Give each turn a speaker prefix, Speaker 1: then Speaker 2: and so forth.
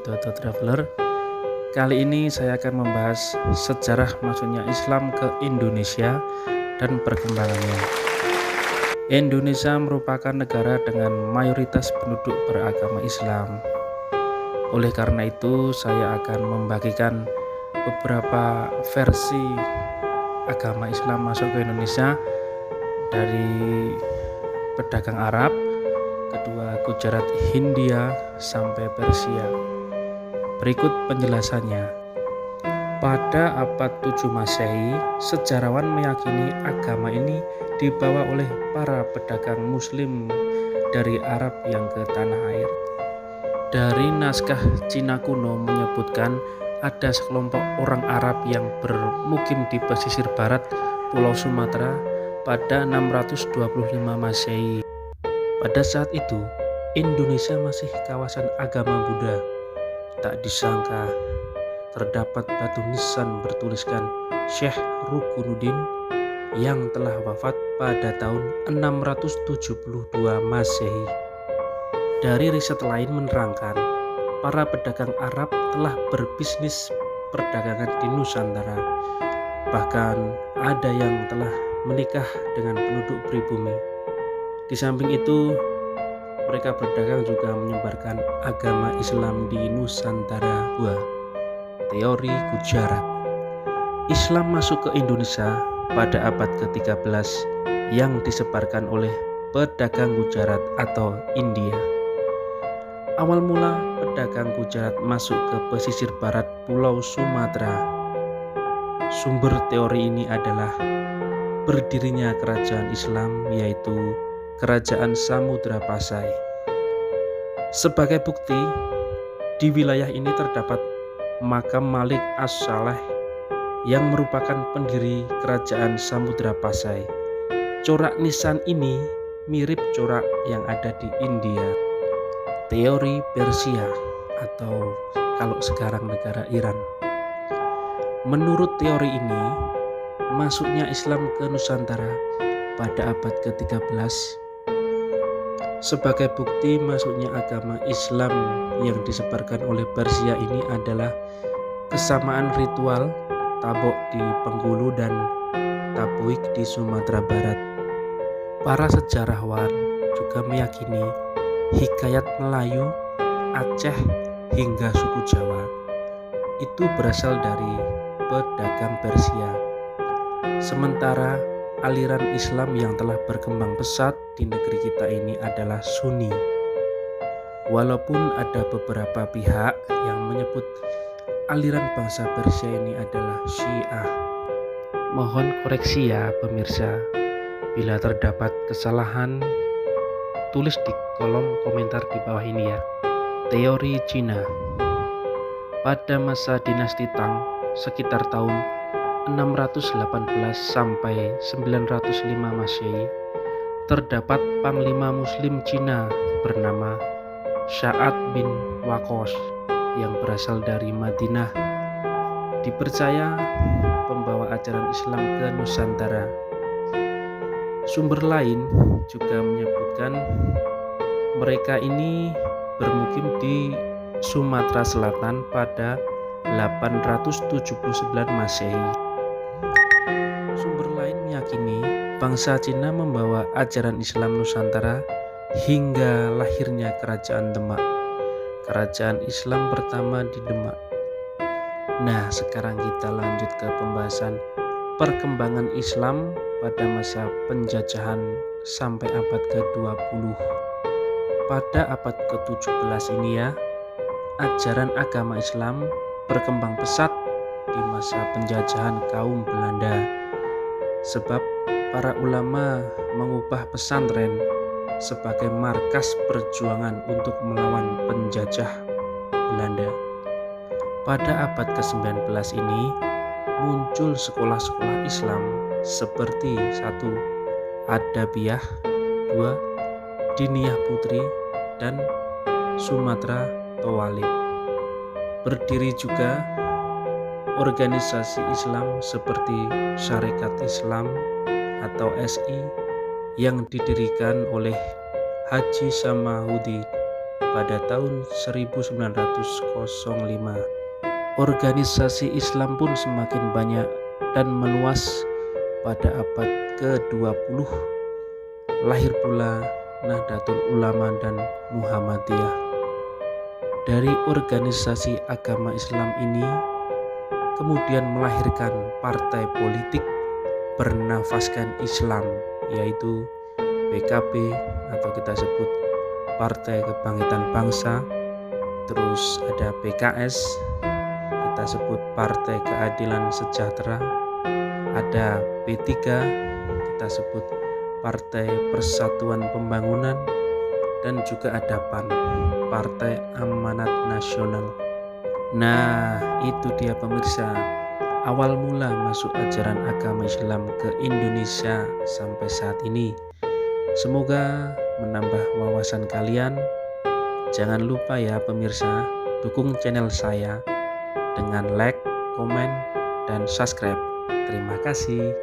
Speaker 1: Widodo Traveler. Kali ini saya akan membahas sejarah masuknya Islam ke Indonesia dan perkembangannya. Indonesia merupakan negara dengan mayoritas penduduk beragama Islam. Oleh karena itu, saya akan membagikan beberapa versi agama Islam masuk ke Indonesia, dari pedagang Arab, kedua Gujarat Hindia sampai Persia. Berikut penjelasannya. Pada abad 7 Masehi, sejarawan meyakini agama ini dibawa oleh para pedagang Muslim dari Arab yang ke tanah air. Dari naskah Cina kuno menyebutkan ada sekelompok orang Arab yang bermukim di pesisir barat Pulau Sumatera pada 625 Masehi. Pada saat itu, Indonesia masih kawasan agama Buddha. Tak disangka, terdapat batu nisan bertuliskan Syekh Rukunuddin yang telah wafat pada tahun 672 Masehi. Dari riset lain menerangkan, para pedagang Arab telah berbisnis perdagangan di Nusantara. Bahkan ada yang telah menikah dengan penduduk pribumi. Di samping itu, mereka berdagang juga menyebarkan agama Islam di Nusantara. 2. Teori Gujarat. Islam masuk ke Indonesia pada abad ke-13 yang disebarkan oleh pedagang Gujarat atau India. Awal mula pedagang Gujarat masuk ke pesisir barat Pulau Sumatera. Sumber teori ini adalah berdirinya kerajaan Islam, yaitu Kerajaan Samudra Pasai. Sebagai bukti, di wilayah ini terdapat makam Malik As-Saleh yang merupakan pendiri Kerajaan Samudra Pasai. Corak nisan ini mirip corak yang ada di India. Teori Persia atau kalau sekarang negara Iran. Menurut teori ini, masuknya Islam ke Nusantara pada abad ke-13 sebagai bukti masuknya agama Islam yang disebarkan oleh Persia ini adalah kesamaan ritual Tabok di Bengkulu dan Tabuik di Sumatera Barat. Para sejarawan juga meyakini hikayat Melayu, Aceh hingga suku Jawa itu berasal dari pedagang Persia. Sementara aliran Islam yang telah berkembang pesat di negeri kita ini adalah Sunni. Walaupun ada beberapa pihak yang menyebut aliran bangsa Persia ini adalah Syiah. Mohon koreksi ya pemirsa, bila terdapat kesalahan tulis di kolom komentar di bawah ini ya. Teori Cina. Pada masa dinasti Tang sekitar tahun 618 sampai 905 Masehi, terdapat panglima muslim Cina bernama Sa'ad bin Waqqas yang berasal dari Madinah. Dipercaya pembawa ajaran Islam ke Nusantara. Sumber lain juga menyebutkan mereka ini bermukim di Sumatera Selatan pada 879 Masehi. Sumber lain meyakini bangsa Cina membawa ajaran Islam Nusantara hingga lahirnya Kerajaan Demak, kerajaan Islam pertama di Demak. Nah, sekarang kita lanjut ke pembahasan perkembangan Islam pada masa penjajahan sampai abad ke-20. Pada abad ke-17 ini ya, ajaran agama Islam berkembang pesat di masa penjajahan kaum Belanda. Sebab para ulama mengubah pesantren sebagai markas perjuangan untuk melawan penjajah Belanda. Pada abad ke-19 ini muncul sekolah-sekolah Islam seperti 1. Adabiyah, 2. Diniyah Putri, dan Sumatera Tawalib. Berdiri juga organisasi Islam seperti Syarikat Islam atau SI yang didirikan oleh Haji Samahudi pada tahun 1905. Organisasi Islam pun semakin banyak dan meluas pada abad ke-20. Lahir pula Nahdlatul Ulama dan Muhammadiyah. Dari organisasi agama Islam ini kemudian melahirkan partai politik bernafaskan Islam, yaitu PKB atau kita sebut Partai Kebangkitan Bangsa. Terus ada PKS, kita sebut Partai Keadilan Sejahtera. Ada P3, kita sebut Partai Persatuan Pembangunan. Dan juga ada PAN, Partai Amanat Nasional. Nah, itu dia pemirsa, awal mula masuk ajaran agama Islam ke Indonesia sampai saat ini. Semoga menambah wawasan kalian. Jangan lupa ya pemirsa, dukung channel saya dengan like, komen, dan subscribe. Terima kasih.